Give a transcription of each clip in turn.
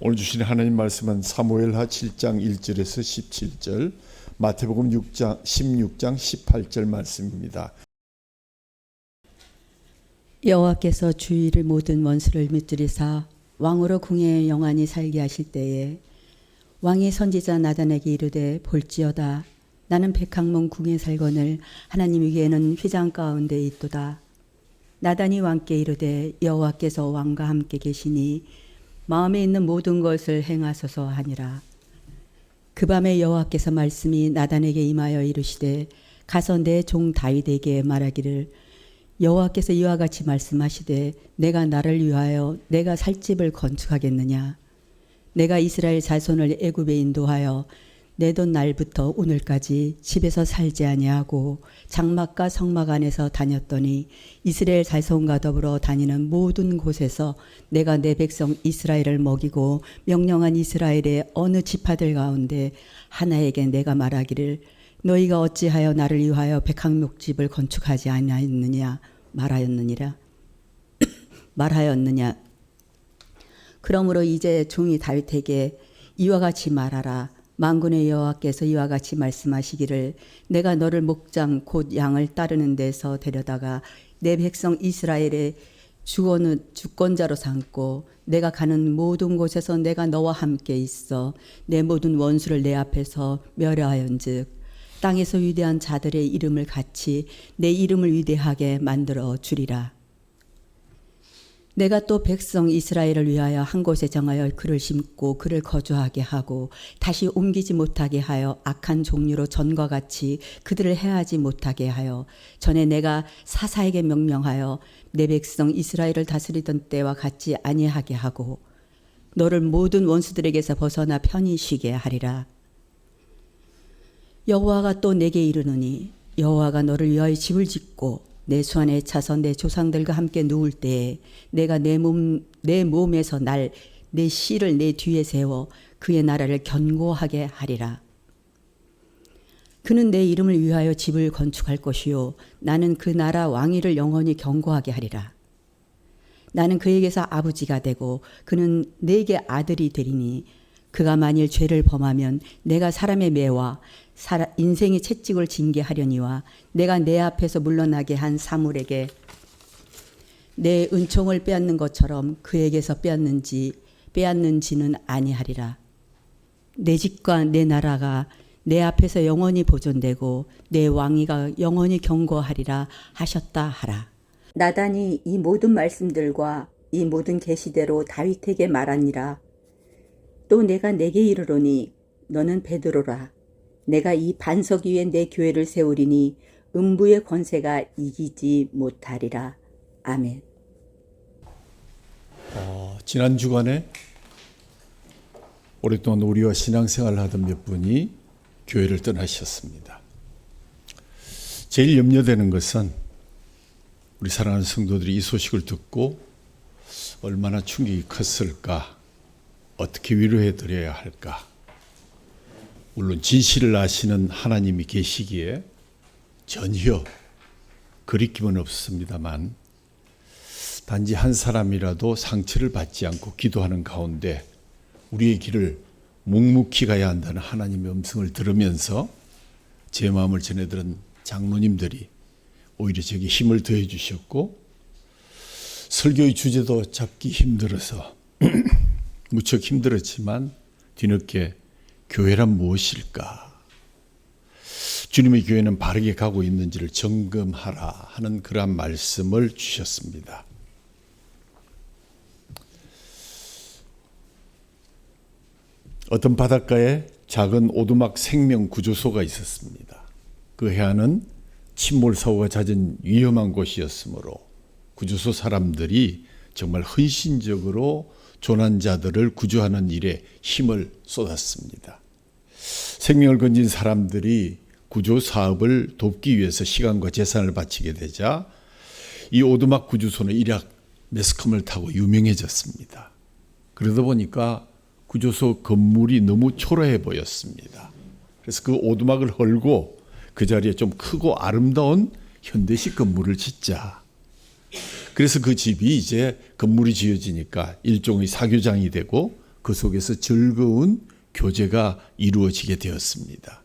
오늘 주신 하나님 말씀은 사무엘하 7장 1절에서 17절, 마태복음 16장 18절 말씀입니다. 여호와께서 주의를 모든 원수를 무찌르사 왕으로 궁에 영원히 살게 하실 때에 왕이 선지자 나단에게 이르되 볼지어다 나는 백학문 궁에 살거늘 하나님 위에는 휘장 가운데 있도다. 나단이 왕께 이르되 여호와께서 왕과 함께 계시니 마음에 있는 모든 것을 행하소서 하니라. 그 밤에 여호와께서 말씀이 나단에게 임하여 이르시되 가서 내 종 다윗에게 말하기를 여호와께서 이와 같이 말씀하시되 내가 나를 위하여 내가 살 집을 건축하겠느냐. 내가 이스라엘 자손을 애굽에 인도하여 내던 날부터 오늘까지 집에서 살지 아니하고 장막과 성막 안에서 다녔더니 이스라엘 자손과 더불어 다니는 모든 곳에서 내가 내 백성 이스라엘을 먹이고 명령한 이스라엘의 어느 지파들 가운데 하나에게 내가 말하기를 너희가 어찌하여 나를 위하여 백학목집을 건축하지 아니하였느냐 말하였느냐. 그러므로 이제 종이 다윗에게 이와 같이 말하라. 만군의 여호와께서 이와 같이 말씀하시기를 내가 너를 목장 곧 양을 따르는 데서 데려다가 내 백성 이스라엘의 주권자로 삼고 내가 가는 모든 곳에서 내가 너와 함께 있어 내 모든 원수를 내 앞에서 멸하연즉 땅에서 위대한 자들의 이름을 같이 내 이름을 위대하게 만들어 주리라. 내가 또 백성 이스라엘을 위하여 한 곳에 정하여 그를 심고 그를 거주하게 하고 다시 옮기지 못하게 하여 악한 종류로 전과 같이 그들을 해하지 못하게 하여 전에 내가 사사에게 명령하여 내 백성 이스라엘을 다스리던 때와 같이 아니하게 하고 너를 모든 원수들에게서 벗어나 편히 쉬게 하리라. 여호와가 또 내게 이르노니 여호와가 너를 위하여 집을 짓고 내 수안에 차서 내 조상들과 함께 누울 때에 내가 내 몸에서 내 씨를 내 뒤에 세워 그의 나라를 견고하게 하리라. 그는 내 이름을 위하여 집을 건축할 것이요 나는 그 나라 왕위를 영원히 견고하게 하리라. 나는 그에게서 아버지가 되고 그는 내게 아들이 되리니 그가 만일 죄를 범하면 내가 사람의 매와 인생의 채찍을 징계하려니와 내가 내 앞에서 물러나게 한 사물에게 내 은총을 빼앗는 것처럼 그에게서 빼앗는지는 아니하리라. 내 집과 내 나라가 내 앞에서 영원히 보존되고 내 왕위가 영원히 견고하리라 하셨다 하라. 나단이 이 모든 말씀들과 이 모든 계시대로 다윗에게 말하니라. 또 내가 내게 이르노니 너는 베드로라. 내가 이 반석 위에 내 교회를 세우리니 음부의 권세가 이기지 못하리라. 아멘. 지난 주간에 오랫동안 우리와 신앙생활을 하던 몇 분이 교회를 떠나셨습니다. 제일 염려되는 것은 우리 사랑하는 성도들이 이 소식을 듣고 얼마나 충격이 컸을까, 어떻게 위로해 드려야 할까. 물론 진실을 아시는 하나님이 계시기에 전혀 거리낌은 없습니다만 단지 한 사람이라도 상처를 받지 않고 기도하는 가운데 우리의 길을 묵묵히 가야 한다는 하나님의 음성을 들으면서 제 마음을 전해들은 장로님들이 오히려 제게 힘을 더해 주셨고 설교의 주제도 잡기 힘들어서 무척 힘들었지만 뒤늦게 교회란 무엇일까? 주님의 교회는 바르게 가고 있는지를 점검하라 하는 그러한 말씀을 주셨습니다. 어떤 바닷가에 작은 오두막 생명구조소가 있었습니다. 그 해안은 침몰 사고가 잦은 위험한 곳이었으므로 구조소 사람들이 정말 헌신적으로 조난자들을 구조하는 일에 힘을 쏟았습니다. 생명을 건진 사람들이 구조 사업을 돕기 위해서 시간과 재산을 바치게 되자 이 오두막 구조소는 일약 매스컴을 타고 유명해졌습니다. 그러다 보니까 구조소 건물이 너무 초라해 보였습니다. 그래서 그 오두막을 헐고 그 자리에 좀 크고 아름다운 현대식 건물을 짓자. 그래서 그 집이 이제 건물이 지어지니까 일종의 사교장이 되고 그 속에서 즐거운 교제가 이루어지게 되었습니다.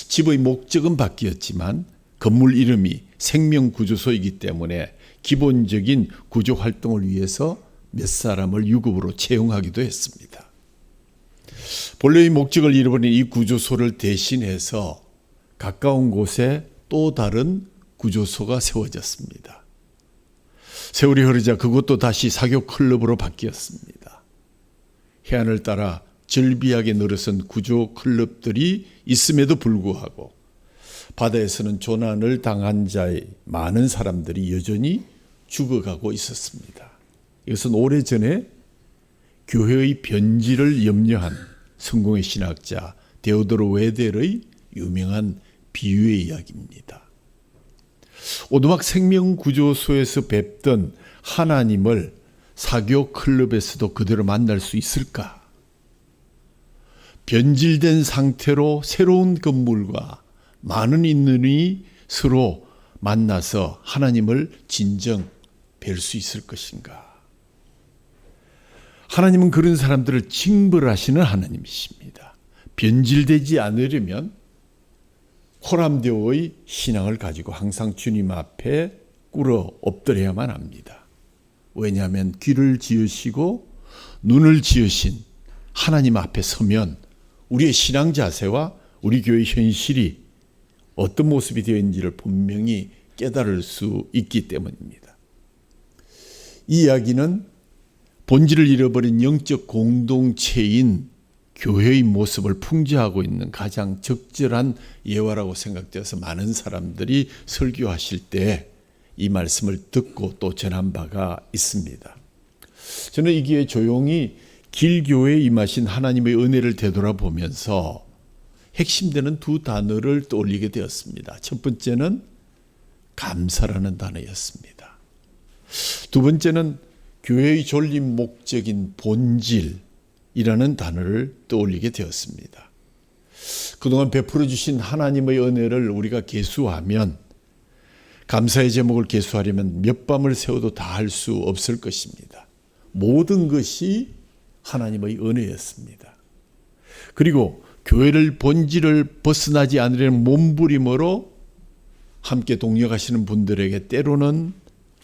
집의 목적은 바뀌었지만 건물 이름이 생명구조소이기 때문에 기본적인 구조 활동을 위해서 몇 사람을 유급으로 채용하기도 했습니다. 본래의 목적을 잃어버린 이 구조소를 대신해서 가까운 곳에 또 다른 구조소가 세워졌습니다. 세월이 흐르자 그것도 다시 사교 클럽으로 바뀌었습니다. 해안을 따라 즐비하게 늘어선 구조 클럽들이 있음에도 불구하고 바다에서는 조난을 당한 자의 많은 사람들이 여전히 죽어가고 있었습니다. 이것은 오래전에 교회의 변질을 염려한 성공의 신학자 데오도르 웨델의 유명한 비유의 이야기입니다. 오두막 생명구조소에서 뵙던 하나님을 사교 클럽에서도 그대로 만날 수 있을까? 변질된 상태로 새로운 건물과 많은 인원이 서로 만나서 하나님을 진정 뵐 수 있을 것인가? 하나님은 그런 사람들을 징벌하시는 하나님이십니다. 변질되지 않으려면 호람되어의 신앙을 가지고 항상 주님 앞에 꿇어 엎드려야만 합니다. 왜냐하면 귀를 지으시고 눈을 지으신 하나님 앞에 서면 우리의 신앙 자세와 우리 교회의 현실이 어떤 모습이 되어 있는지를 분명히 깨달을 수 있기 때문입니다. 이 이야기는 본질을 잃어버린 영적 공동체인 교회의 모습을 풍자하고 있는 가장 적절한 예화라고 생각되어서 많은 사람들이 설교하실 때 이 말씀을 듣고 또 전한 바가 있습니다. 저는 이 기회에 조용히 길교회에 임하신 하나님의 은혜를 되돌아보면서 핵심되는 두 단어를 떠올리게 되었습니다. 첫 번째는 감사라는 단어였습니다. 두 번째는 교회의 존립 목적인 본질이라는 단어를 떠올리게 되었습니다. 그동안 베풀어 주신 하나님의 은혜를 우리가 계수하면 감사의 제목을 계수하려면 몇 밤을 새워도 다 할 수 없을 것입니다. 모든 것이 하나님의 은혜였습니다. 그리고 교회를 본질을 벗어나지 않으려는 몸부림으로 함께 동역하시는 분들에게 때로는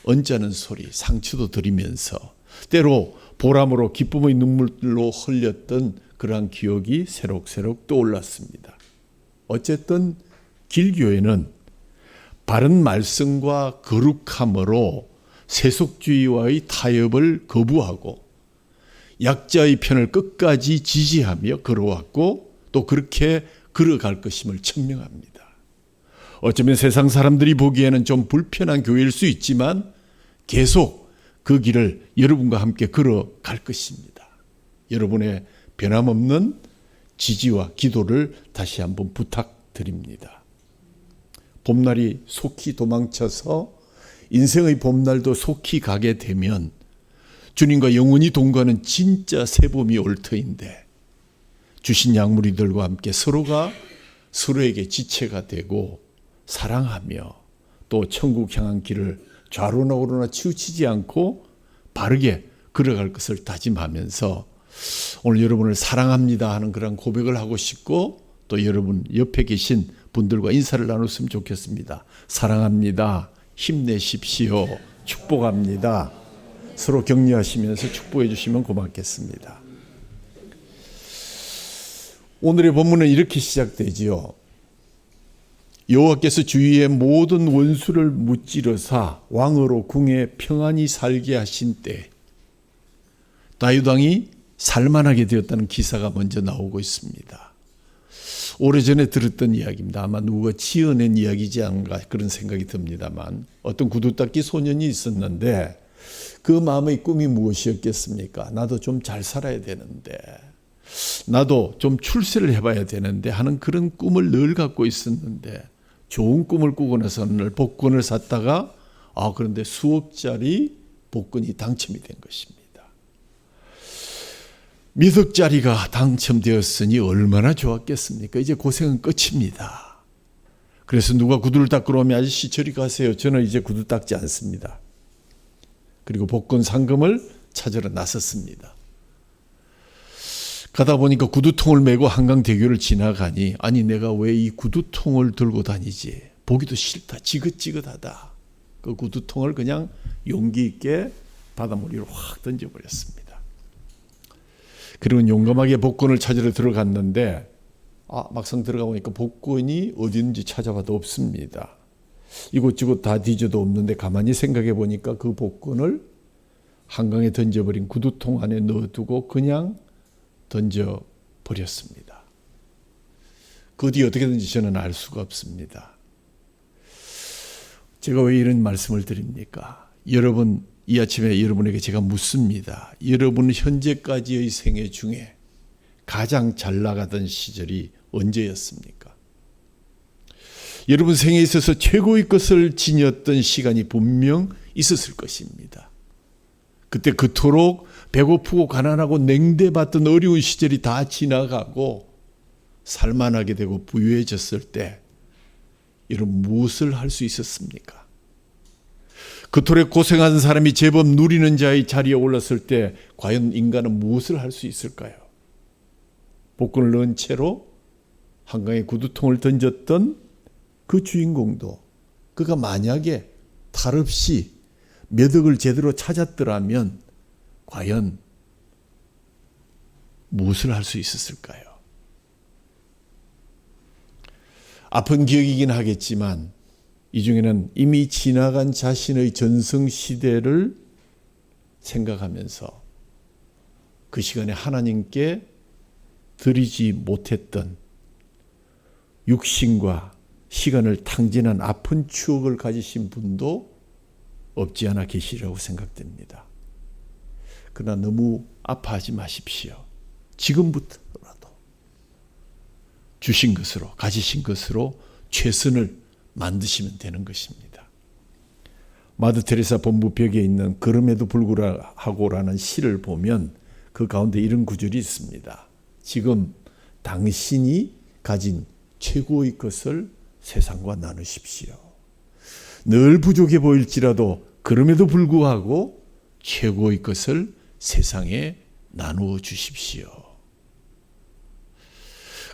언짢은 소리, 상처도 드리면서 때로 보람으로 기쁨의 눈물로 흘렸던 그러한 기억이 새록새록 떠올랐습니다. 어쨌든 길교회는 바른 말씀과 거룩함으로 세속주의와의 타협을 거부하고 약자의 편을 끝까지 지지하며 걸어왔고 또 그렇게 걸어갈 것임을 천명합니다. 어쩌면 세상 사람들이 보기에는 좀 불편한 교회일 수 있지만 계속 그 길을 여러분과 함께 걸어갈 것입니다. 여러분의 변함없는 지지와 기도를 다시 한번 부탁드립니다. 봄날이 속히 도망쳐서 인생의 봄날도 속히 가게 되면 주님과 영원히 동거하는 진짜 새봄이 올 터인데 주신 양무리들과 함께 서로가 서로에게 지체가 되고 사랑하며 또 천국 향한 길을 좌로나 우로나 치우치지 않고 바르게 걸어갈 것을 다짐하면서 오늘 여러분을 사랑합니다 하는 그런 고백을 하고 싶고 또 여러분 옆에 계신 분들과 인사를 나눴으면 좋겠습니다. 사랑합니다. 힘내십시오. 축복합니다. 서로 격려하시면서 축복해 주시면 고맙겠습니다. 오늘의 본문은 이렇게 시작되지요. 여호와께서 주위의 모든 원수를 무찌르사 왕으로 궁에 평안히 살게 하신 때 다윗 왕이 살만하게 되었다는 기사가 먼저 나오고 있습니다. 오래전에 들었던 이야기입니다. 아마 누가 지어낸 이야기지 않은가 그런 생각이 듭니다만 어떤 구두닦이 소년이 있었는데 그 마음의 꿈이 무엇이었겠습니까? 나도 좀 잘 살아야 되는데 나도 좀 출세를 해봐야 되는데 하는 그런 꿈을 늘 갖고 있었는데 좋은 꿈을 꾸고 나서 어느 날 복권을 샀다가 그런데 수억짜리 복권이 당첨이 된 것입니다. 몇 억짜리가 당첨되었으니 얼마나 좋았겠습니까? 이제 고생은 끝입니다. 그래서 누가 구두를 닦으러 오면 아저씨 저리 가세요. 저는 이제 구두 닦지 않습니다. 그리고 복권 상금을 찾으러 나섰습니다. 가다 보니까 구두통을 메고 한강대교를 지나가니 아니 내가 왜 이 구두통을 들고 다니지? 보기도 싫다. 지긋지긋하다. 그 구두통을 그냥 용기 있게 바닷물 위로 확 던져버렸습니다. 그리고 용감하게 복권을 찾으러 들어갔는데 막상 들어가 보니까 복권이 어디 있는지 찾아봐도 없습니다. 이곳저곳 다 뒤져도 없는데 가만히 생각해 보니까 그 복권을 한강에 던져버린 구두통 안에 넣어두고 그냥 던져버렸습니다. 그 뒤 어떻게든지 저는 알 수가 없습니다. 제가 왜 이런 말씀을 드립니까? 여러분, 이 아침에 여러분에게 제가 묻습니다. 여러분 현재까지의 생애 중에 가장 잘 나가던 시절이 언제였습니까? 여러분 생애에 있어서 최고의 것을 지녔던 시간이 분명 있었을 것입니다. 그때 그토록 배고프고 가난하고 냉대받던 어려운 시절이 다 지나가고 살만하게 되고 부유해졌을 때 여러분 무엇을 할 수 있었습니까? 그토록 고생한 사람이 제법 누리는 자의 자리에 올랐을 때 과연 인간은 무엇을 할 수 있을까요? 복권을 넣은 채로 한강에 구두통을 던졌던 그 주인공도 그가 만약에 탈 없이 몇 억을 제대로 찾았더라면 과연 무엇을 할 수 있었을까요? 아픈 기억이긴 하겠지만 이 중에는 이미 지나간 자신의 전성시대를 생각하면서 그 시간에 하나님께 드리지 못했던 육신과 시간을 탕진한 아픈 추억을 가지신 분도 없지 않아 계시리라고 생각됩니다. 그러나 너무 아파하지 마십시오. 지금부터라도 주신 것으로, 가지신 것으로 최선을 만드시면 되는 것입니다. 마더 테레사 본부벽에 있는 그럼에도 불구하고라는 시를 보면 그 가운데 이런 구절이 있습니다. 지금 당신이 가진 최고의 것을 세상과 나누십시오. 늘 부족해 보일지라도 그럼에도 불구하고 최고의 것을 세상에 나누어 주십시오.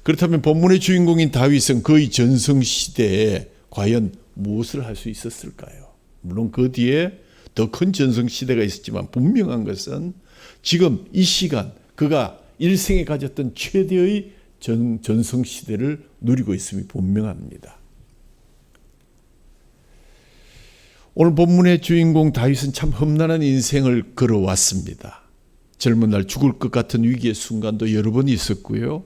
그렇다면 본문의 주인공인 다윗은 그의 전성시대에 과연 무엇을 할 수 있었을까요? 물론 그 뒤에 더 큰 전성시대가 있었지만 분명한 것은 지금 이 시간 그가 일생에 가졌던 최대의 전성시대를 누리고 있음이 분명합니다. 오늘 본문의 주인공 다윗은 참 험난한 인생을 걸어왔습니다. 젊은 날 죽을 것 같은 위기의 순간도 여러 번 있었고요.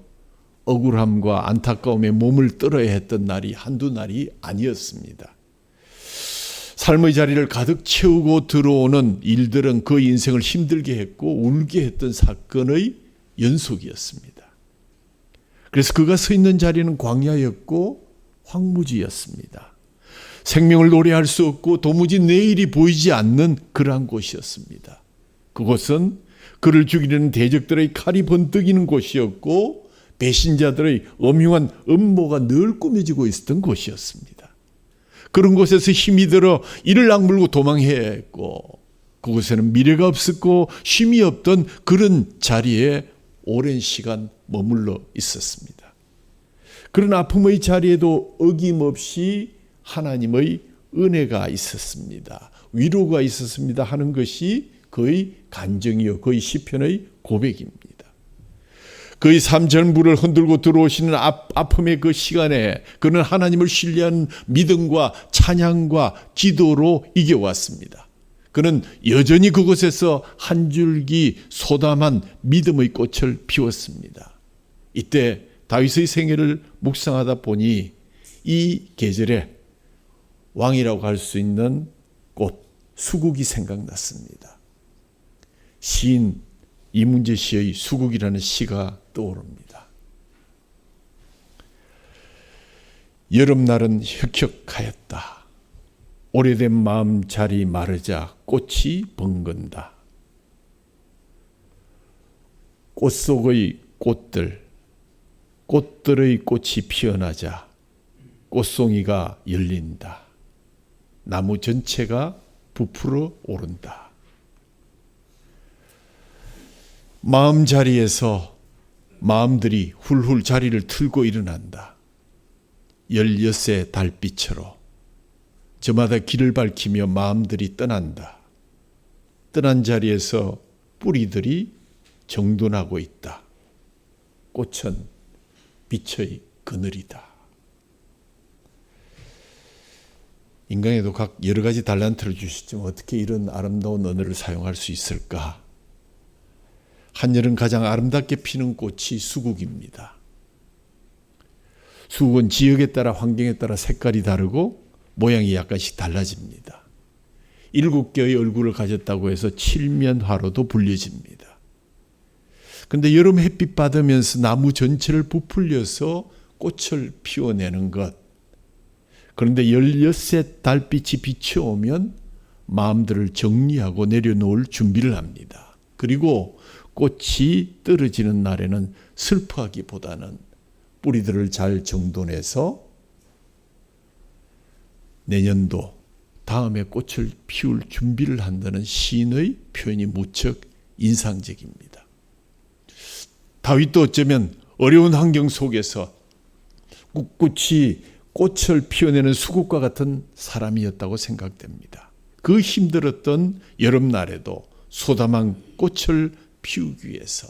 억울함과 안타까움에 몸을 떨어야 했던 날이 한두 날이 아니었습니다. 삶의 자리를 가득 채우고 들어오는 일들은 그 인생을 힘들게 했고 울게 했던 사건의 연속이었습니다. 그래서 그가 서 있는 자리는 광야였고 황무지였습니다. 생명을 노래할 수 없고 도무지 내일이 보이지 않는 그러한 곳이었습니다. 그곳은 그를 죽이려는 대적들의 칼이 번뜩이는 곳이었고 배신자들의 엄흉한 음모가 늘 꾸며지고 있었던 곳이었습니다. 그런 곳에서 힘이 들어 이를 악물고 도망해야 했고 그곳에는 미래가 없었고 쉼이 없던 그런 자리에 오랜 시간 머물러 있었습니다. 그런 아픔의 자리에도 어김없이 하나님의 은혜가 있었습니다. 위로가 있었습니다 하는 것이 그의 간증이요 그의 시편의 고백입니다. 그의 삶 전부를 흔들고 들어오시는 아픔의 그 시간에 그는 하나님을 신뢰하는 믿음과 찬양과 기도로 이겨왔습니다. 그는 여전히 그곳에서 한 줄기 소담한 믿음의 꽃을 피웠습니다. 이때 다윗의 생애를 묵상하다 보니 이 계절에 왕이라고 할 수 있는 꽃 수국이 생각났습니다. 시인 이문재 씨의 수국이라는 시가 떠오릅니다. 여름날은 혁혁하였다. 오래된 마음 자리 마르자 꽃이 번건다. 꽃 속의 꽃들의 꽃이 피어나자 꽃송이가 열린다. 나무 전체가 부풀어 오른다. 마음 자리에서 마음들이 훌훌 자리를 틀고 일어난다. 16세 달빛으로 저마다 길을 밝히며 마음들이 떠난다. 떠난 자리에서 뿌리들이 정돈하고 있다. 꽃은 빛의 그늘이다. 인간에도 각 여러 가지 달란트를 주시지만 어떻게 이런 아름다운 언어를 사용할 수 있을까? 한여름 가장 아름답게 피는 꽃이 수국입니다. 수국은 지역에 따라 환경에 따라 색깔이 다르고 모양이 약간씩 달라집니다. 7개의 얼굴을 가졌다고 해서 칠면화로도 불려집니다. 그런데 여름 햇빛 받으면서 나무 전체를 부풀려서 꽃을 피워내는 것. 그런데 16세 달빛이 비춰오면 마음들을 정리하고 내려놓을 준비를 합니다. 그리고 꽃이 떨어지는 날에는 슬퍼하기보다는 뿌리들을 잘 정돈해서 내년도 다음에 꽃을 피울 준비를 한다는 시인의 표현이 무척 인상적입니다. 다윗도 어쩌면 어려운 환경 속에서 꿋꿋이 꽃을 피워내는 수국과 같은 사람이었다고 생각됩니다. 그 힘들었던 여름날에도 소담한 꽃을 피우기 위해서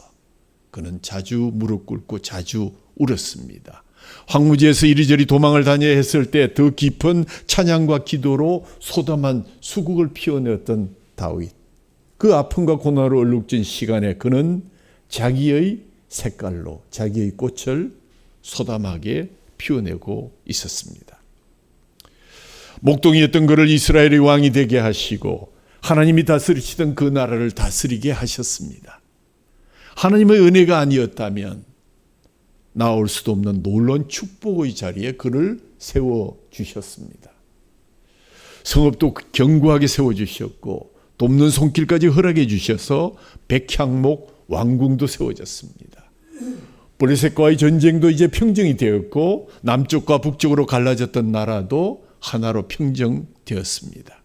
그는 자주 무릎 꿇고 자주 울었습니다. 황무지에서 이리저리 도망을 다녀야 했을 때 더 깊은 찬양과 기도로 소담한 수국을 피워내었던 다윗. 그 아픔과 고난으로 얼룩진 시간에 그는 자기의 색깔로 자기의 꽃을 소담하게 피워내고 있었습니다. 목동이었던 그를 이스라엘의 왕이 되게 하시고 하나님이 다스리시던 그 나라를 다스리게 하셨습니다. 하나님의 은혜가 아니었다면 나올 수도 없는 놀라운 축복의 자리에 그를 세워주셨습니다. 성읍도 견고하게 세워주셨고 돕는 손길까지 허락해 주셔서 백향목 왕궁도 세워졌습니다. 블레셋과의 전쟁도 이제 평정이 되었고 남쪽과 북쪽으로 갈라졌던 나라도 하나로 평정되었습니다.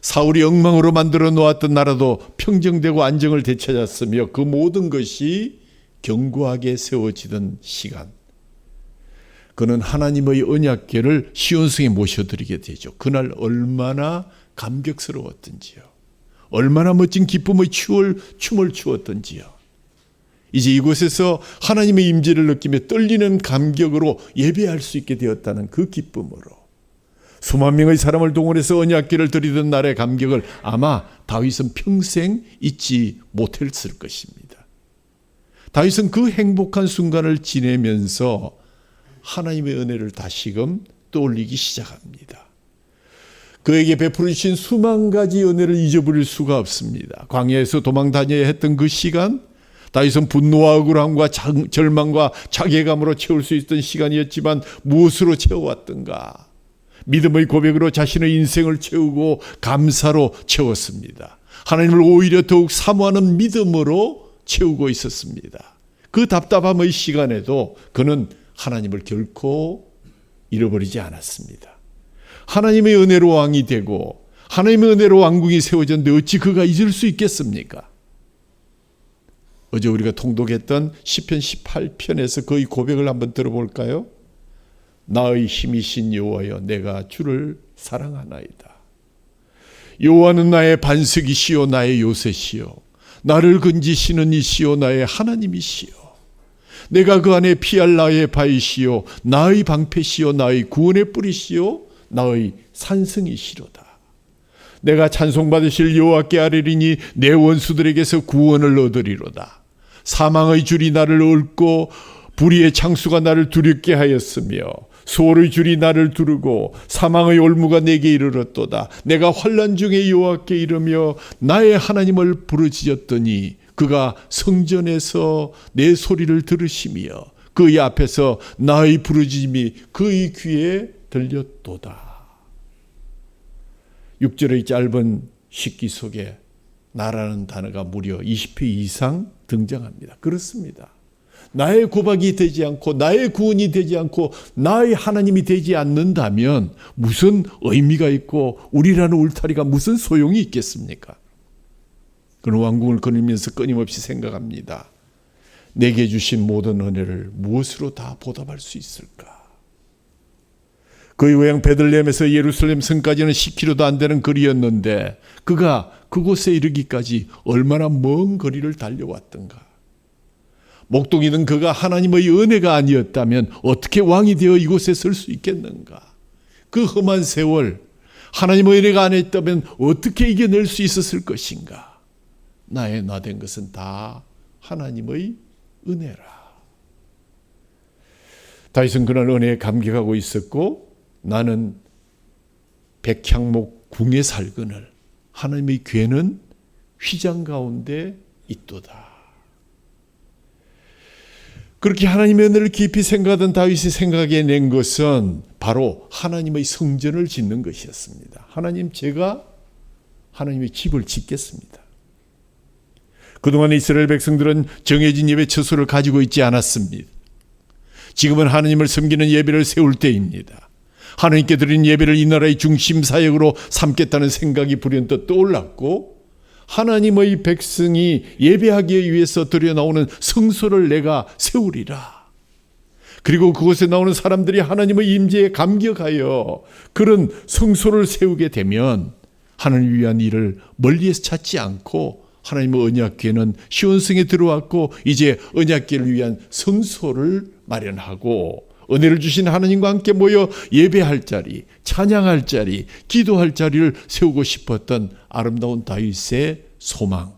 사울이 엉망으로 만들어 놓았던 나라도 평정되고 안정을 되찾았으며 그 모든 것이 견고하게 세워지던 시간, 그는 하나님의 언약궤를 시온성에 모셔드리게 되죠. 그날 얼마나 감격스러웠던지요. 얼마나 멋진 기쁨의 춤을 추었던지요. 이제 이곳에서 하나님의 임재를 느끼며 떨리는 감격으로 예배할 수 있게 되었다는 그 기쁨으로 수만 명의 사람을 동원해서 언약궤를 드리던 날의 감격을 아마 다윗은 평생 잊지 못했을 것입니다. 다윗은 그 행복한 순간을 지내면서 하나님의 은혜를 다시금 떠올리기 시작합니다. 그에게 베풀어 주신 수만 가지 은혜를 잊어버릴 수가 없습니다. 광야에서 도망 다녀야 했던 그 시간, 다윗은 분노와 억울함과 절망과 자괴감으로 채울 수 있던 시간이었지만 무엇으로 채워왔던가? 믿음의 고백으로 자신의 인생을 채우고 감사로 채웠습니다. 하나님을 오히려 더욱 사모하는 믿음으로 채우고 있었습니다. 그 답답함의 시간에도 그는 하나님을 결코 잃어버리지 않았습니다. 하나님의 은혜로 왕이 되고 하나님의 은혜로 왕궁이 세워졌는데 어찌 그가 잊을 수 있겠습니까? 어제 우리가 통독했던 시편 18편에서 그의 고백을 한번 들어볼까요? 나의 힘이신 여호와여, 내가 주를 사랑하나이다. 여호와는 나의 반석이시요 나의 요새시요 나를 건지시는 이시요 나의 하나님이시요 내가 그 안에 피할 나의 바위시요 나의 방패시요 나의 구원의 뿌리시요 나의 산성이시로다. 내가 찬송받으실 여호와께 아뢰리니 내 원수들에게서 구원을 얻으리로다. 사망의 줄이 나를 얽고 불의의 창수가 나를 두렵게 하였으며 소울의 줄이 나를 두르고 사망의 올무가 내게 이르렀도다. 내가 환난 중에 여호와께 이르며 나의 하나님을 부르짖었더니 그가 성전에서 내 소리를 들으시며 그의 앞에서 나의 부르짖음이 그의 귀에 들렸도다. 6절의 짧은 식기 속에 나라는 단어가 무려 20회 이상 등장합니다. 그렇습니다. 나의 고박이 되지 않고 나의 구원이 되지 않고 나의 하나님이 되지 않는다면 무슨 의미가 있고 우리라는 울타리가 무슨 소용이 있겠습니까? 그는 왕궁을 거닐면서 끊임없이 생각합니다. 내게 주신 모든 은혜를 무엇으로 다 보답할 수 있을까? 그의 고향 베들레헴에서 예루살렘 성까지는 10km도 안 되는 거리였는데 그가 그곳에 이르기까지 얼마나 먼 거리를 달려왔던가. 목동이던 그가 하나님의 은혜가 아니었다면 어떻게 왕이 되어 이곳에 설 수 있겠는가? 그 험한 세월 하나님의 은혜가 아니었다면 어떻게 이겨낼 수 있었을 것인가? 나의 나된 것은 다 하나님의 은혜라. 다윗은 그런 은혜에 감격하고 있었고 나는 백향목 궁에 살거늘 하나님의 괴는 휘장 가운데 있도다. 그렇게 하나님의 은혜를 깊이 생각하던 다윗이 생각해 낸 것은 바로 하나님의 성전을 짓는 것이었습니다. 하나님, 제가 하나님의 집을 짓겠습니다. 그동안 이스라엘 백성들은 정해진 예배 처소를 가지고 있지 않았습니다. 지금은 하나님을 섬기는 예배를 세울 때입니다. 하나님께 드린 예배를 이 나라의 중심 사역으로 삼겠다는 생각이 불현듯 떠올랐고 하나님의 백성이 예배하기 위해서 들여나오는 성소를 내가 세우리라. 그리고 그곳에 나오는 사람들이 하나님의 임재에 감격하여 그런 성소를 세우게 되면 하나님을 위한 일을 멀리에서 찾지 않고 하나님의 언약궤는 시온성에 들어왔고 이제 언약궤를 위한 성소를 마련하고 은혜를 주신 하나님과 함께 모여 예배할 자리, 찬양할 자리, 기도할 자리를 세우고 싶었던 아름다운 다윗의 소망.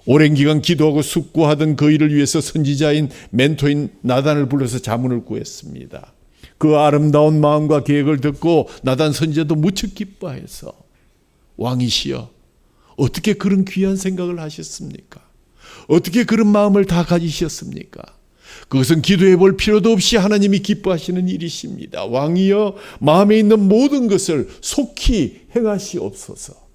오랜 기간 기도하고 숙고하던 그 일을 위해서 선지자인 멘토인 나단을 불러서 자문을 구했습니다. 그 아름다운 마음과 계획을 듣고 나단 선지자도 무척 기뻐해서 왕이시여 어떻게 그런 귀한 생각을 하셨습니까? 어떻게 그런 마음을 다 가지셨습니까? 그것은 기도해 볼 필요도 없이 하나님이 기뻐하시는 일이십니다. 왕이여 마음에 있는 모든 것을 속히 행하시옵소서.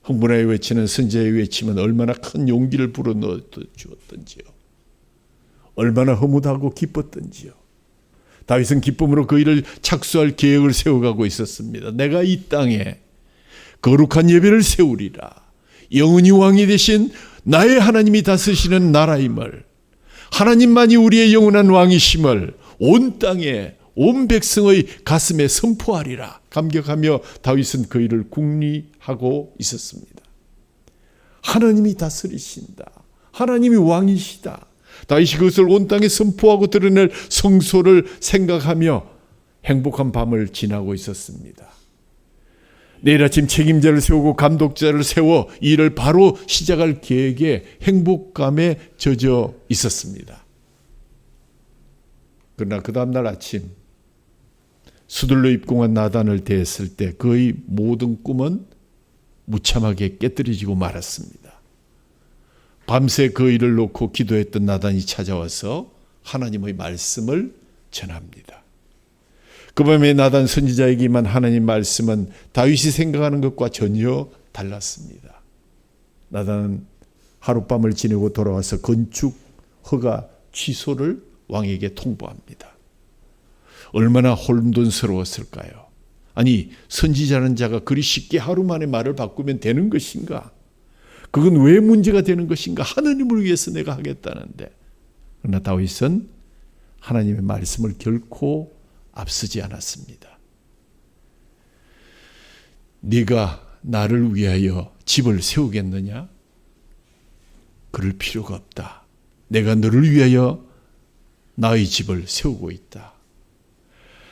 흥분하여 외치는 선지자의 외침은 얼마나 큰 용기를 불어넣어 주었던지요. 얼마나 흐뭇하고 기뻤던지요. 다윗은 기쁨으로 그 일을 착수할 계획을 세워가고 있었습니다. 내가 이 땅에 거룩한 예배를 세우리라. 영원히 왕이 되신 나의 하나님이 다스리시는 나라임을, 하나님만이 우리의 영원한 왕이심을 온 땅에 온 백성의 가슴에 선포하리라. 감격하며 다윗은 그 일을 궁리하고 있었습니다. 하나님이 다스리신다. 하나님이 왕이시다. 다윗이 그것을 온 땅에 선포하고 드러낼 성소를 생각하며 행복한 밤을 지나고 있었습니다. 내일 아침 책임자를 세우고 감독자를 세워 일을 바로 시작할 계획에 행복감에 젖어 있었습니다. 그러나 그 다음날 아침 수들로 입궁한 나단을 대했을 때 그의 모든 꿈은 무참하게 깨뜨려지고 말았습니다. 밤새 그 일을 놓고 기도했던 나단이 찾아와서 하나님의 말씀을 전합니다. 그 밤에 나단 선지자에게만 하나님 말씀은 다윗이 생각하는 것과 전혀 달랐습니다. 나단은 하룻밤을 지내고 돌아와서 건축 허가 취소를 왕에게 통보합니다. 얼마나 혼돈스러웠을까요? 아니, 선지자는 자가 그리 쉽게 하루 만에 말을 바꾸면 되는 것인가? 그건 왜 문제가 되는 것인가? 하나님을 위해서 내가 하겠다는데. 그러나 다윗은 하나님의 말씀을 결코 앞서지 않았습니다. 네가 나를 위하여 집을 세우겠느냐? 그럴 필요가 없다. 내가 너를 위하여 나의 집을 세우고 있다.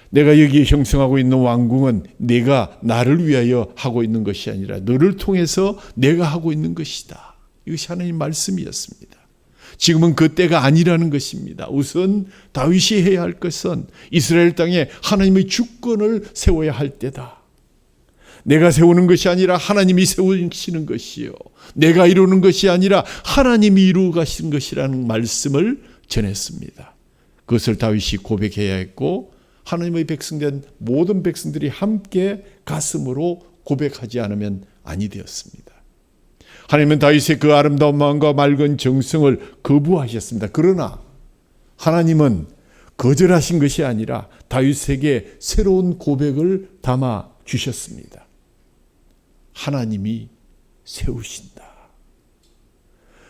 내가 여기에 형성하고 있는 왕궁은 내가 나를 위하여 하고 있는 것이 아니라 너를 통해서 내가 하고 있는 것이다. 이것이 하나님 말씀이었습니다. 지금은 그 때가 아니라는 것입니다. 우선 다윗이 해야 할 것은 이스라엘 땅에 하나님의 주권을 세워야 할 때다. 내가 세우는 것이 아니라 하나님이 세우시는 것이요, 내가 이루는 것이 아니라 하나님이 이루어 가신 것이라는 말씀을 전했습니다. 그것을 다윗이 고백해야 했고 하나님의 백성된 모든 백성들이 함께 가슴으로 고백하지 않으면 아니 되었습니다. 하나님은 다윗의 그 아름다운 마음과 맑은 정성을 거부하셨습니다. 그러나 하나님은 거절하신 것이 아니라 다윗에게 새로운 고백을 담아 주셨습니다. 하나님이 세우신다.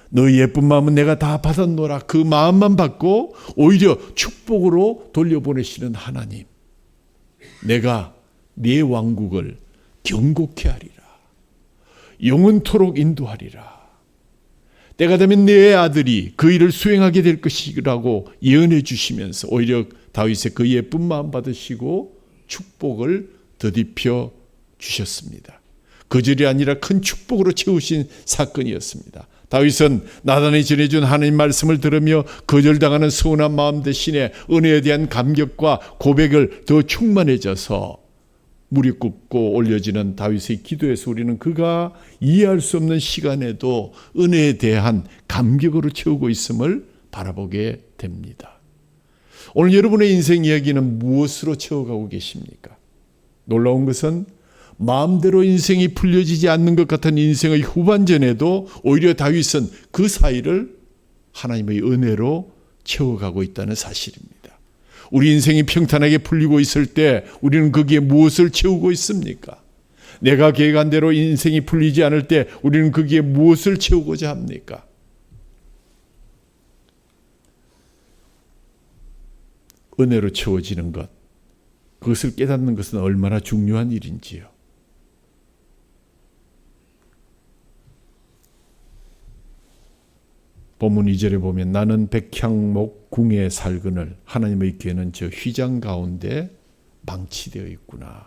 너희 예쁜 마음은 내가 다 받았노라. 그 마음만 받고 오히려 축복으로 돌려보내시는 하나님. 내가 네 왕국을 경고케 하리라. 영원토록 인도하리라. 때가 되면 내 아들이 그 일을 수행하게 될 것이라고 예언해 주시면서 오히려 다윗의 그 예쁜 마음 받으시고 축복을 더딥혀 주셨습니다. 거절이 아니라 큰 축복으로 채우신 사건이었습니다. 다윗은 나단이 전해준 하나님 말씀을 들으며 거절당하는 서운한 마음 대신에 은혜에 대한 감격과 고백을 더 충만해져서 무릎 꿇고 올려지는 다윗의 기도에서 우리는 그가 이해할 수 없는 시간에도 은혜에 대한 감격으로 채우고 있음을 바라보게 됩니다. 오늘 여러분의 인생 이야기는 무엇으로 채워가고 계십니까? 놀라운 것은 마음대로 인생이 풀려지지 않는 것 같은 인생의 후반전에도 오히려 다윗은 그 사이를 하나님의 은혜로 채워가고 있다는 사실입니다. 우리 인생이 평탄하게 풀리고 있을 때 우리는 거기에 무엇을 채우고 있습니까? 내가 계획한 대로 인생이 풀리지 않을 때 우리는 거기에 무엇을 채우고자 합니까? 은혜로 채워지는 것, 그것을 깨닫는 것은 얼마나 중요한 일인지요. 본문 2절에 보면 나는 백향목 궁에 살거늘 하나님의 궤는 저 휘장 가운데 방치되어 있구나.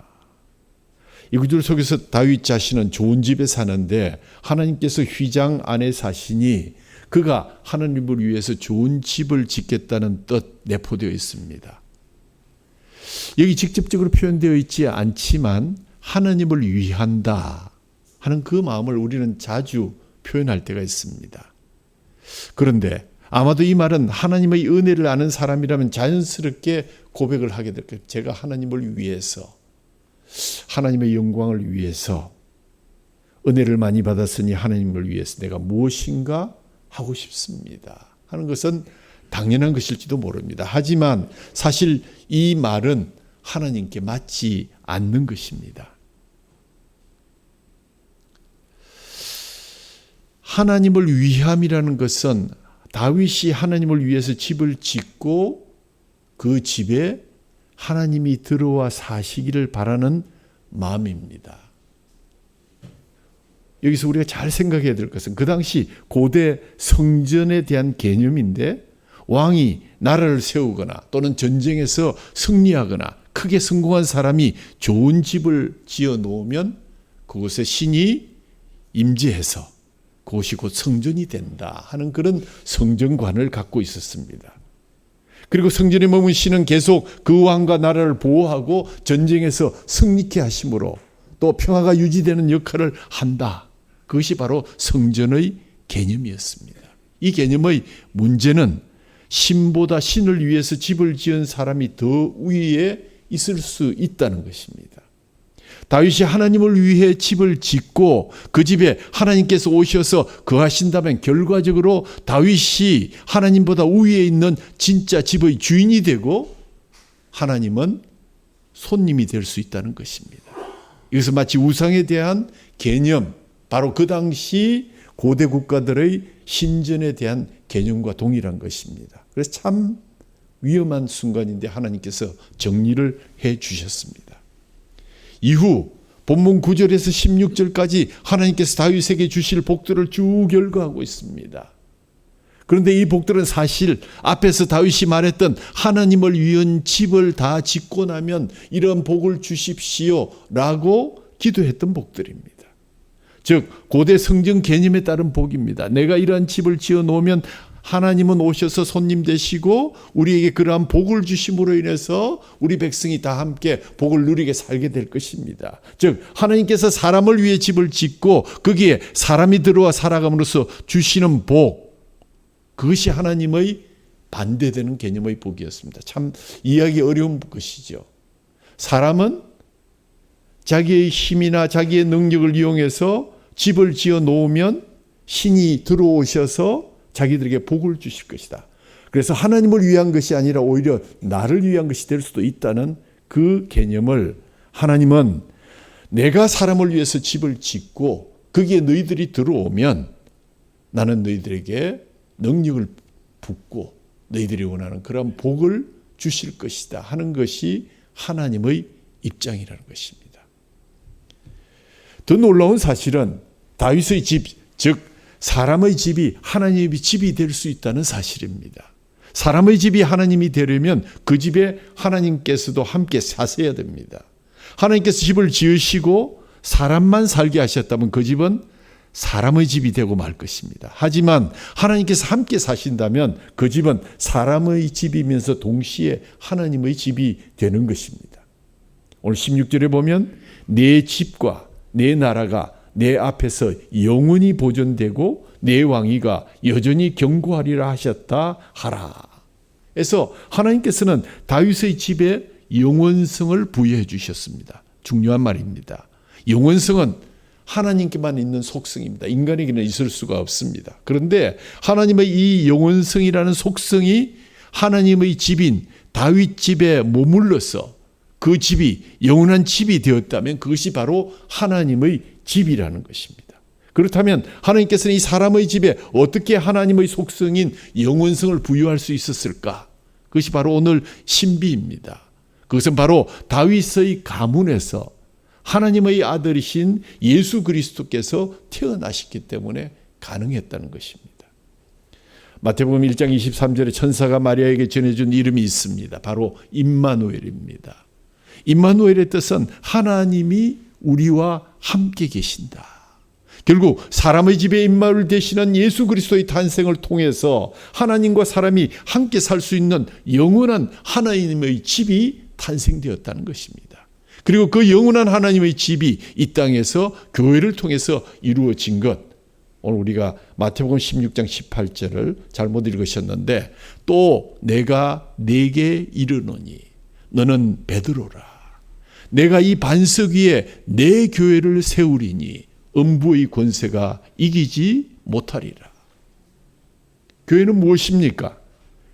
이 구절 속에서 다윗 자신은 좋은 집에 사는데 하나님께서 휘장 안에 사시니 그가 하나님을 위해서 좋은 집을 짓겠다는 뜻 내포되어 있습니다. 여기 직접적으로 표현되어 있지 않지만 하나님을 위한다 하는 그 마음을 우리는 자주 표현할 때가 있습니다. 그런데 아마도 이 말은 하나님의 은혜를 아는 사람이라면 자연스럽게 고백을 하게 될 거예요. 제가 하나님을 위해서, 하나님의 영광을 위해서, 은혜를 많이 받았으니 하나님을 위해서 내가 무엇인가 하고 싶습니다 하는 것은 당연한 것일지도 모릅니다. 하지만 사실 이 말은 하나님께 맞지 않는 것입니다. 하나님을 위함이라는 것은 다윗이 하나님을 위해서 집을 짓고 그 집에 하나님이 들어와 사시기를 바라는 마음입니다. 여기서 우리가 잘 생각해야 될 것은 그 당시 고대 성전에 대한 개념인데 왕이 나라를 세우거나 또는 전쟁에서 승리하거나 크게 성공한 사람이 좋은 집을 지어 놓으면 그곳에 신이 임재해서 그것이 곧 성전이 된다 하는 그런 성전관을 갖고 있었습니다. 그리고 성전에 머문 신은 계속 그 왕과 나라를 보호하고 전쟁에서 승리케 하심으로 또 평화가 유지되는 역할을 한다. 그것이 바로 성전의 개념이었습니다. 이 개념의 문제는 신보다 신을 위해서 집을 지은 사람이 더 위에 있을 수 있다는 것입니다. 다윗이 하나님을 위해 집을 짓고 그 집에 하나님께서 오셔서 거하신다면 결과적으로 다윗이 하나님보다 우위에 있는 진짜 집의 주인이 되고 하나님은 손님이 될 수 있다는 것입니다. 이것은 마치 우상에 대한 개념, 바로 그 당시 고대 국가들의 신전에 대한 개념과 동일한 것입니다. 그래서 참 위험한 순간인데 하나님께서 정리를 해 주셨습니다. 이후 본문 9절에서 16절까지 하나님께서 다윗에게 주실 복들을 쭉 열거하고 있습니다. 그런데 이 복들은 사실 앞에서 다윗이 말했던 하나님을 위한 집을 다 짓고 나면 이런 복을 주십시오 라고 기도했던 복들입니다. 즉 고대 성전 개념에 따른 복입니다. 내가 이러한 집을 지어 놓으면 하나님은 오셔서 손님 되시고 우리에게 그러한 복을 주심으로 인해서 우리 백성이 다 함께 복을 누리게 살게 될 것입니다. 즉 하나님께서 사람을 위해 집을 짓고 거기에 사람이 들어와 살아감으로써 주시는 복, 그것이 하나님의 반대되는 개념의 복이었습니다. 참 이해하기 어려운 것이죠. 사람은 자기의 힘이나 자기의 능력을 이용해서 집을 지어 놓으면 신이 들어오셔서 자기들에게 복을 주실 것이다. 그래서 하나님을 위한 것이 아니라 오히려 나를 위한 것이 될 수도 있다는 그 개념을 하나님은 내가 사람을 위해서 집을 짓고 거기에 너희들이 들어오면 나는 너희들에게 능력을 붓고 너희들이 원하는 그런 복을 주실 것이다 하는 것이 하나님의 입장이라는 것입니다. 더 놀라운 사실은 다윗의 집, 즉 사람의 집이 하나님의 집이 될 수 있다는 사실입니다. 사람의 집이 하나님이 되려면 그 집에 하나님께서도 함께 사셔야 됩니다. 하나님께서 집을 지으시고 사람만 살게 하셨다면 그 집은 사람의 집이 되고 말 것입니다. 하지만 하나님께서 함께 사신다면 그 집은 사람의 집이면서 동시에 하나님의 집이 되는 것입니다. 오늘 16절에 보면 내 집과 내 나라가 내 앞에서 영원히 보존되고 내 왕위가 여전히 견고하리라 하셨다 하라. 그래서 하나님께서는 다윗의 집에 영원성을 부여해 주셨습니다. 중요한 말입니다. 영원성은 하나님께만 있는 속성입니다. 인간에게는 있을 수가 없습니다. 그런데 하나님의 이 영원성이라는 속성이 하나님의 집인 다윗 집에 머물러서 그 집이 영원한 집이 되었다면 그것이 바로 하나님의 집이라는 것입니다. 그렇다면 하나님께서는 이 사람의 집에 어떻게 하나님의 속성인 영원성을 부여할 수 있었을까? 그것이 바로 오늘 신비입니다. 그것은 바로 다윗의 가문에서 하나님의 아들이신 예수 그리스도께서 태어나셨기 때문에 가능했다는 것입니다. 마태복음 1장 23절에 천사가 마리아에게 전해준 이름이 있습니다. 바로 임마누엘입니다. 임마누엘의 뜻은 하나님이 우리와 함께 계신다. 결국 사람의 집에 임마누엘 되시는 예수 그리스도의 탄생을 통해서 하나님과 사람이 함께 살 수 있는 영원한 하나님의 집이 탄생되었다는 것입니다. 그리고 그 영원한 하나님의 집이 이 땅에서 교회를 통해서 이루어진 것. 오늘 우리가 마태복음 16장 18절을 잘못 읽으셨는데 또 내가 네게 이르노니 너는 베드로라. 내가 이 반석 위에 내 교회를 세우리니 음부의 권세가 이기지 못하리라. 교회는 무엇입니까?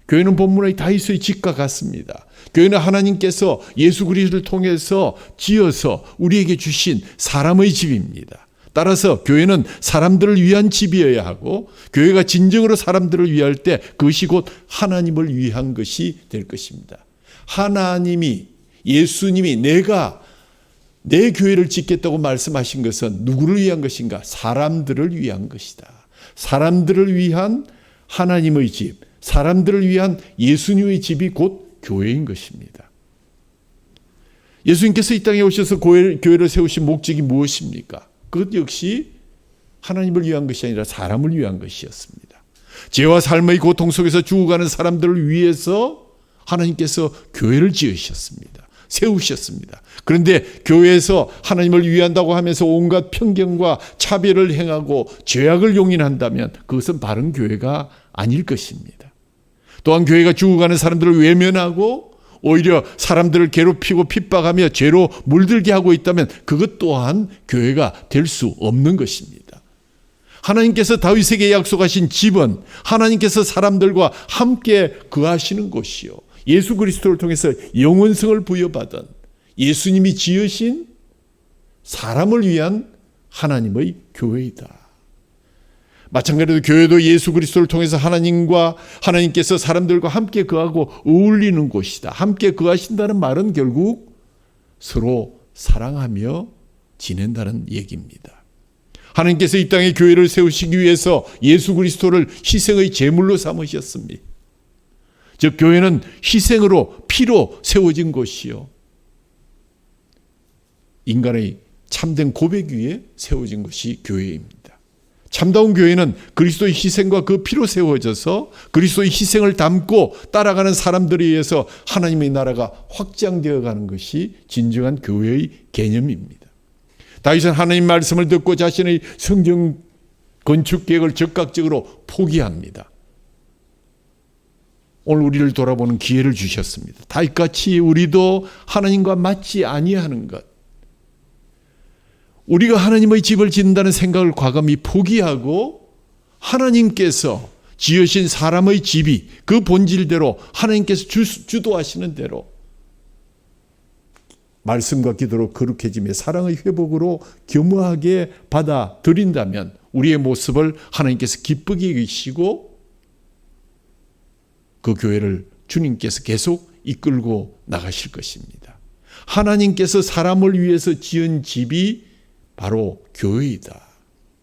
교회는 본문의 다윗의 집과 같습니다. 교회는 하나님께서 예수 그리스도를 통해서 지어서 우리에게 주신 사람의 집입니다. 따라서 교회는 사람들을 위한 집이어야 하고 교회가 진정으로 사람들을 위할 때 그것이 곧 하나님을 위한 것이 될 것입니다. 하나님이 예수님이 내가 내 교회를 짓겠다고 말씀하신 것은 누구를 위한 것인가? 사람들을 위한 것이다. 사람들을 위한 하나님의 집, 사람들을 위한 예수님의 집이 곧 교회인 것입니다. 예수님께서 이 땅에 오셔서 교회를 세우신 목적이 무엇입니까? 그것 역시 하나님을 위한 것이 아니라 사람을 위한 것이었습니다. 죄와 삶의 고통 속에서 죽어가는 사람들을 위해서 하나님께서 교회를 지으셨습니다. 세우셨습니다. 그런데 교회에서 하나님을 위한다고 하면서 온갖 편견과 차별을 행하고 죄악을 용인한다면 그것은 바른 교회가 아닐 것입니다. 또한 교회가 죽어가는 사람들을 외면하고 오히려 사람들을 괴롭히고 핍박하며 죄로 물들게 하고 있다면 그것 또한 교회가 될 수 없는 것입니다. 하나님께서 다윗에게 약속하신 집은 하나님께서 사람들과 함께 거하시는 곳이요, 예수 그리스도를 통해서 영원성을 부여받은 예수님이 지으신 사람을 위한 하나님의 교회이다. 마찬가지로 교회도 예수 그리스도를 통해서 하나님께서 사람들과 함께 거하고 어울리는 곳이다. 함께 거하신다는 말은 결국 서로 사랑하며 지낸다는 얘기입니다. 하나님께서 이 땅에 교회를 세우시기 위해서 예수 그리스도를 희생의 제물로 삼으셨습니다. 즉 교회는 희생으로 피로 세워진 곳이요, 인간의 참된 고백 위에 세워진 것이 교회입니다. 참다운 교회는 그리스도의 희생과 그 피로 세워져서 그리스도의 희생을 담고 따라가는 사람들에 의해서 하나님의 나라가 확장되어 가는 것이 진정한 교회의 개념입니다. 다윗은 하나님 말씀을 듣고 자신의 성전 건축 계획을 즉각적으로 포기합니다. 오늘 우리를 돌아보는 기회를 주셨습니다. 다윗같이 우리도 하나님과 맞지 아니하는 것, 우리가 하나님의 집을 짓는다는 생각을 과감히 포기하고 하나님께서 지으신 사람의 집이 그 본질대로 하나님께서 주도하시는 대로 말씀과 기도로 거룩해지며 사랑의 회복으로 겸허하게 받아들인다면 우리의 모습을 하나님께서 기쁘게 여기시고 그 교회를 주님께서 계속 이끌고 나가실 것입니다. 하나님께서 사람을 위해서 지은 집이 바로 교회이다.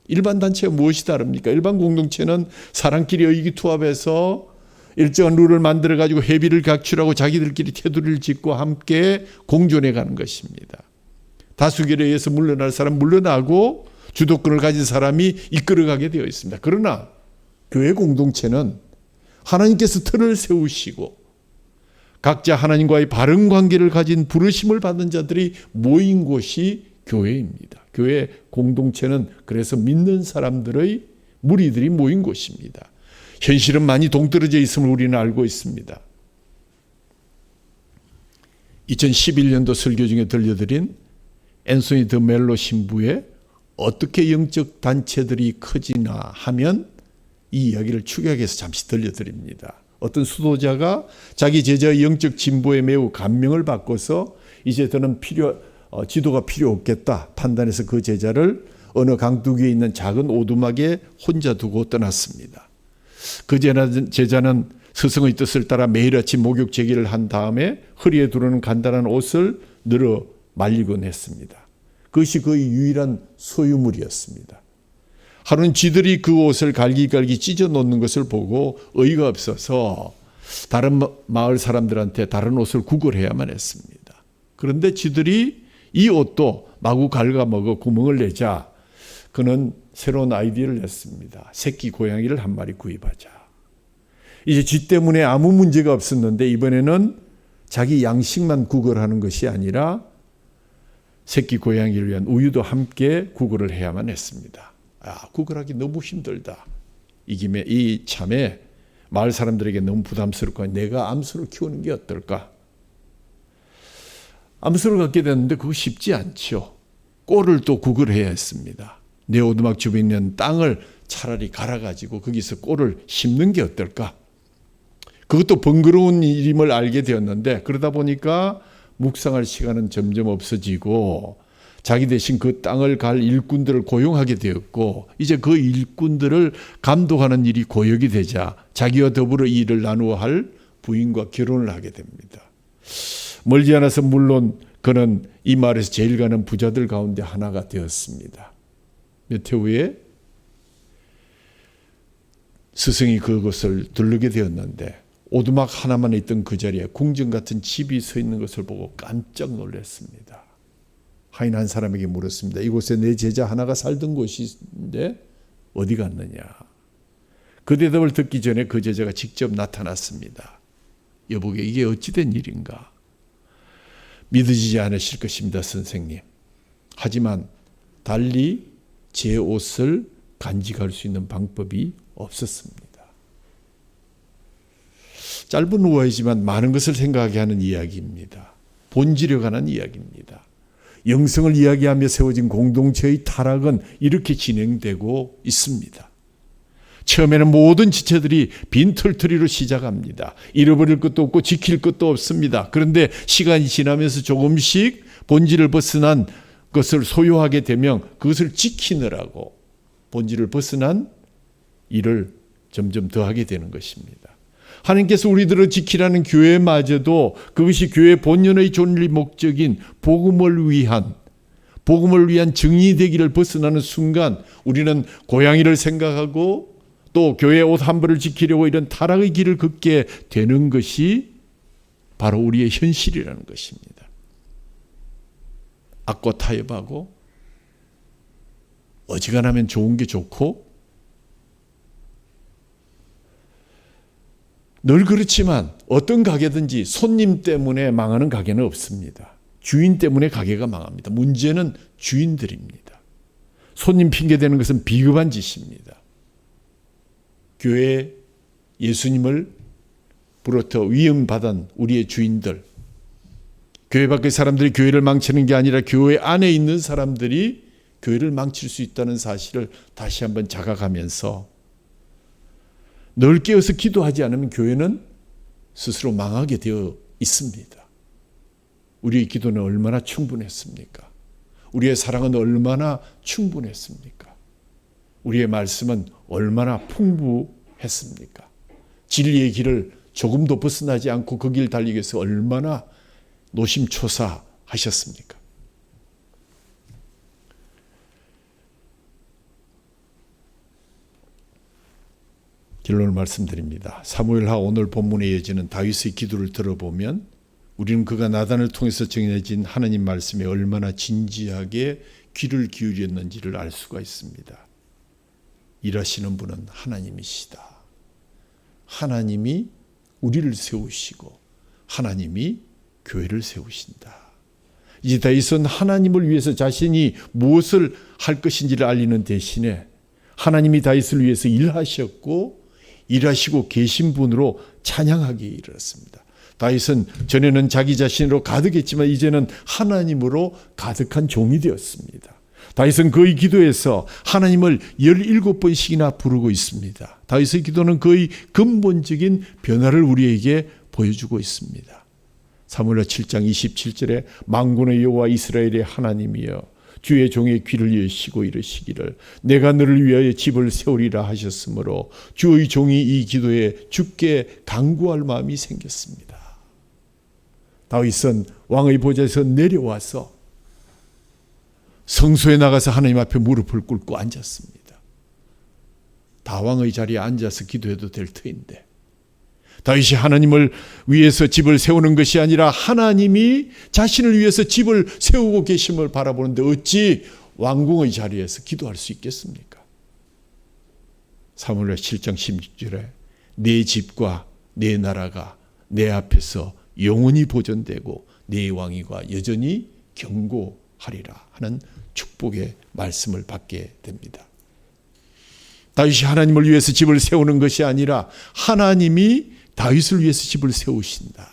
일반 단체가 무엇이 다릅니까? 일반 공동체는 사람끼리 의기투합해서 일정한 룰을 만들어 가지고 회비를 각출하고 자기들끼리 테두리를 짓고 함께 공존해 가는 것입니다. 다수결에 의해서 물러날 사람 물러나고 주도권을 가진 사람이 이끌어가게 되어 있습니다. 그러나 교회 공동체는 하나님께서 틀을 세우시고 각자 하나님과의 바른 관계를 가진 부르심을 받은 자들이 모인 곳이 교회입니다. 교회 공동체는 그래서 믿는 사람들의 무리들이 모인 곳입니다. 현실은 많이 동떨어져 있음을 우리는 알고 있습니다. 2011년도 설교 중에 들려드린 앤소니 더 멜로 신부의 어떻게 영적 단체들이 커지나 하면 이 이야기를 축약해서 잠시 들려드립니다. 어떤 수도자가 자기 제자의 영적 진보에 매우 감명을 받고서 이제 더는 지도가 필요 없겠다 판단해서 그 제자를 어느 강둑위에 있는 작은 오두막에 혼자 두고 떠났습니다. 그 제자는 스승의 뜻을 따라 매일 아침 목욕 제기를 한 다음에 허리에 두르는 간단한 옷을 늘어 말리곤 했습니다. 그것이 그의 유일한 소유물이었습니다. 하루는 쥐들이 그 옷을 갈기갈기 찢어 놓는 것을 보고 어이가 없어서 다른 마을 사람들한테 다른 옷을 구걸해야만 했습니다. 그런데 쥐들이 이 옷도 마구 갉아먹어 구멍을 내자 그는 새로운 아이디어를 냈습니다. 새끼 고양이를 한 마리 구입하자. 이제 쥐 때문에 아무 문제가 없었는데 이번에는 자기 양식만 구걸하는 것이 아니라 새끼 고양이를 위한 우유도 함께 구걸을 해야만 했습니다. 구걸하기 너무 힘들다. 이 김에 이 참에 마을 사람들에게 너무 부담스럽고 내가 암수를 키우는 게 어떨까? 암수를 갖게 됐는데 그거 쉽지 않죠. 꼴을 또 구걸해야 했습니다. 내 오두막 주변에 있는 땅을 차라리 갈아가지고 거기서 꼴을 심는 게 어떨까? 그것도 번거로운 일임을 알게 되었는데 그러다 보니까 묵상할 시간은 점점 없어지고 자기 대신 그 땅을 갈 일꾼들을 고용하게 되었고 이제 그 일꾼들을 감독하는 일이 고역이 되자 자기와 더불어 이 일을 나누어 할 부인과 결혼을 하게 됩니다. 멀지 않아서 물론 그는 이 마을에서 제일 가는 부자들 가운데 하나가 되었습니다. 몇 해 후에 스승이 그곳을 들르게 되었는데 오두막 하나만 있던 그 자리에 궁전 같은 집이 서 있는 것을 보고 깜짝 놀랐습니다. 하인 한 사람에게 물었습니다. 이곳에 내 제자 하나가 살던 곳인데 어디 갔느냐? 그 대답을 듣기 전에 그 제자가 직접 나타났습니다. 여보게 이게 어찌된 일인가? 믿어지지 않으실 것입니다, 선생님. 하지만 달리 제 옷을 간직할 수 있는 방법이 없었습니다. 짧은 우화이지만 많은 것을 생각하게 하는 이야기입니다. 본질에 관한 이야기입니다. 영성을 이야기하며 세워진 공동체의 타락은 이렇게 진행되고 있습니다. 처음에는 모든 지체들이 빈털터리로 시작합니다. 잃어버릴 것도 없고 지킬 것도 없습니다. 그런데 시간이 지나면서 조금씩 본질을 벗어난 것을 소유하게 되면 그것을 지키느라고 본질을 벗어난 일을 점점 더하게 되는 것입니다. 하나님께서 우리들을 지키라는 교회마저도 그것이 교회 본연의 존리 목적인 복음을 위한 정의되기를 벗어나는 순간 우리는 고양이를 생각하고 또 교회 옷 한 벌을 지키려고 이런 타락의 길을 걷게 되는 것이 바로 우리의 현실이라는 것입니다. 악과 타협하고 어지간하면 좋은 게 좋고 늘 그렇지만 어떤 가게든지 손님 때문에 망하는 가게는 없습니다. 주인 때문에 가게가 망합니다. 문제는 주인들입니다. 손님 핑계대는 것은 비겁한 짓입니다. 교회에 예수님을 부르터 위임받은 우리의 주인들, 교회 밖의 사람들이 교회를 망치는 게 아니라 교회 안에 있는 사람들이 교회를 망칠 수 있다는 사실을 다시 한번 자각하면서 늘 깨어서 기도하지 않으면 교회는 스스로 망하게 되어 있습니다. 우리의 기도는 얼마나 충분했습니까? 우리의 사랑은 얼마나 충분했습니까? 우리의 말씀은 얼마나 풍부했습니까? 진리의 길을 조금도 벗어나지 않고 그 길 달리기 위해서 얼마나 노심초사하셨습니까? 결론을 말씀드립니다. 사무엘하 오늘 본문에 이어지는 다윗의 기도를 들어보면 우리는 그가 나단을 통해서 정해진 하나님 말씀에 얼마나 진지하게 귀를 기울였는지를 알 수가 있습니다. 일하시는 분은 하나님이시다. 하나님이 우리를 세우시고 하나님이 교회를 세우신다. 이제 다윗은 하나님을 위해서 자신이 무엇을 할 것인지를 알리는 대신에 하나님이 다윗을 위해서 일하셨고 일하시고 계신 분으로 찬양하기에 이르렀습니다. 다윗은 전에는 자기 자신으로 가득했지만 이제는 하나님으로 가득한 종이 되었습니다. 다윗은 그의 기도에서 하나님을 17번씩이나 부르고 있습니다. 다윗의 기도는 그의 근본적인 변화를 우리에게 보여주고 있습니다. 사무엘하 7장 27절에 만군의 여호와 이스라엘의 하나님이여 주의 종의 귀를 여시고 이르시기를 내가 너를 위하여 집을 세우리라 하셨으므로 주의 종이 이 기도에 주께 간구할 마음이 생겼습니다. 다윗은 왕의 보좌에서 내려와서 성소에 나가서 하나님 앞에 무릎을 꿇고 앉았습니다. 다왕의 자리에 앉아서 기도해도 될 터인데 다윗이 하나님을 위해서 집을 세우는 것이 아니라 하나님이 자신을 위해서 집을 세우고 계심을 바라보는데 어찌 왕궁의 자리에서 기도할 수 있겠습니까? 사무엘하 7장 16절에 내 집과 내 나라가 내 앞에서 영원히 보존되고 내 왕위가 여전히 견고하리라 하는 축복의 말씀을 받게 됩니다. 다윗이 하나님을 위해서 집을 세우는 것이 아니라 하나님이 다윗을 위해서 집을 세우신다.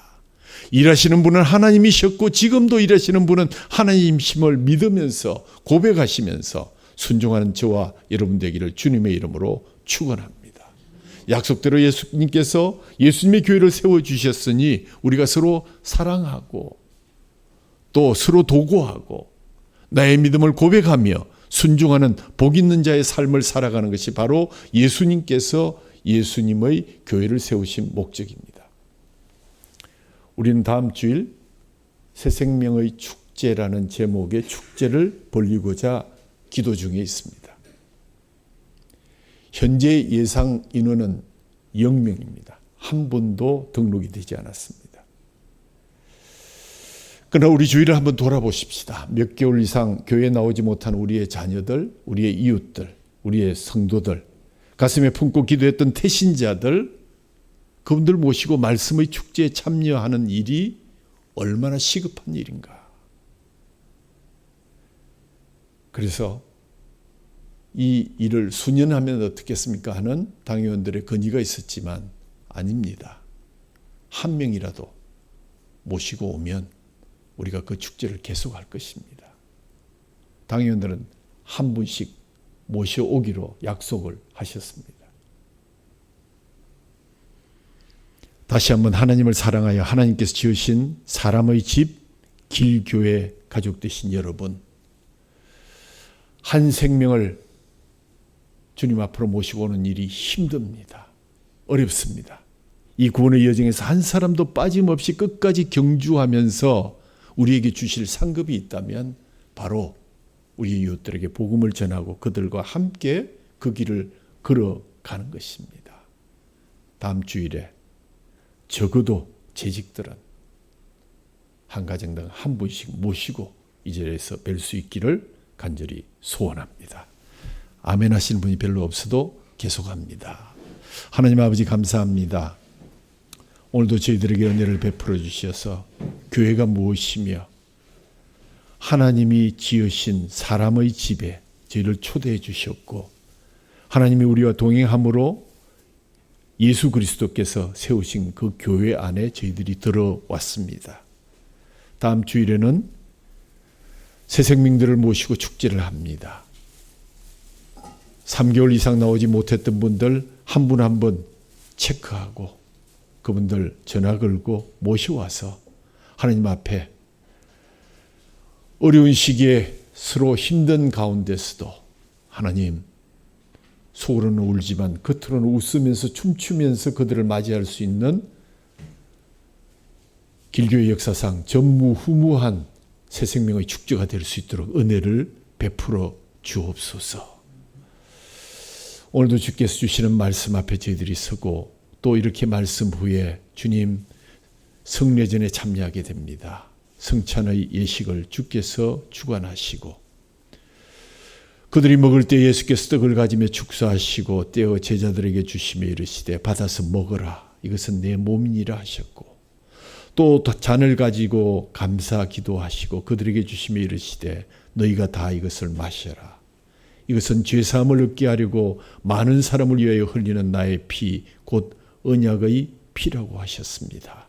일하시는 분은 하나님이셨고 지금도 일하시는 분은 하나님이심을 믿으면서 고백하시면서 순종하는 저와 여러분 되기를 주님의 이름으로 축원합니다. 약속대로 예수님께서 예수님의 교회를 세워주셨으니 우리가 서로 사랑하고 또 서로 도구하고 나의 믿음을 고백하며 순종하는 복 있는 자의 삶을 살아가는 것이 바로 예수님의 교회를 세우신 목적입니다. 우리는 다음 주일 새 생명의 축제라는 제목의 축제를 벌이고자 기도 중에 있습니다. 현재 예상 인원은 0명입니다. 한 분도 등록이 되지 않았습니다. 그러나 우리 주위를 한번 돌아보십시다. 몇 개월 이상 교회에 나오지 못한 우리의 자녀들, 우리의 이웃들, 우리의 성도들, 가슴에 품고 기도했던 태신자들, 그분들 모시고 말씀의 축제에 참여하는 일이 얼마나 시급한 일인가. 그래서 이 일을 수년하면 어떻겠습니까 하는 당회원들의 건의가 있었지만 아닙니다. 한 명이라도 모시고 오면 우리가 그 축제를 계속할 것입니다. 당회원들은 한 분씩 모셔오기로 약속을 하셨습니다. 다시 한번 하나님을 사랑하여 하나님께서 지으신 사람의 집 길교회 가족 되신 여러분, 한 생명을 주님 앞으로 모시고 오는 일이 힘듭니다. 어렵습니다. 이 구원의 여정에서 한 사람도 빠짐없이 끝까지 경주하면서 우리에게 주실 상급이 있다면 바로 우리 이웃들에게 복음을 전하고 그들과 함께 그 길을 걸어가는 것입니다. 다음 주일에 적어도 재직들은 한 가정당 한 분씩 모시고 이 자리에서 뵐 수 있기를 간절히 소원합니다. 아멘 하시는 분이 별로 없어도 계속합니다. 하나님 아버지 감사합니다. 오늘도 저희들에게 은혜를 베풀어 주셔서 교회가 무엇이며 하나님이 지으신 사람의 집에 저희를 초대해 주셨고 하나님이 우리와 동행함으로 예수 그리스도께서 세우신 그 교회 안에 저희들이 들어왔습니다. 다음 주일에는 새 생명들을 모시고 축제를 합니다. 3개월 이상 나오지 못했던 분들 한 분 한 분 체크하고 그분들 전화 걸고 모셔와서 하나님 앞에 어려운 시기에 서로 힘든 가운데서도 하나님, 속으로는 울지만 겉으로는 웃으면서 춤추면서 그들을 맞이할 수 있는 길교의 역사상 전무후무한 새 생명의 축제가 될 수 있도록 은혜를 베풀어 주옵소서. 오늘도 주께서 주시는 말씀 앞에 저희들이 서고 또 이렇게 말씀 후에 주님 성례전에 참여하게 됩니다. 성찬의 예식을 주께서 주관하시고 그들이 먹을 때 예수께서 떡을 가지며 축사하시고 떼어 제자들에게 주시며 이르시되 받아서 먹어라. 이것은 내 몸이니라 하셨고 또 잔을 가지고 감사 기도하시고 그들에게 주시며 이르시되 너희가 다 이것을 마셔라. 이것은 죄사함을 얻게 하려고 많은 사람을 위하여 흘리는 나의 피 곧 언약의 피라고 하셨습니다.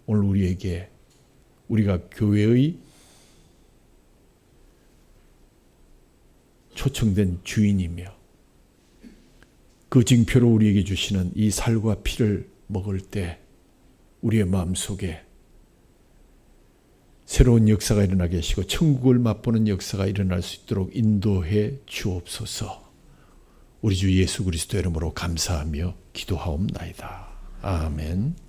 오늘 우리에게 우리가 교회의 초청된 주인이며 그 징표로 우리에게 주시는 이 살과 피를 먹을 때 우리의 마음속에 새로운 역사가 일어나게 하시고 천국을 맛보는 역사가 일어날 수 있도록 인도해 주옵소서. 우리 주 예수 그리스도 이름으로 감사하며 기도하옵나이다. 아멘.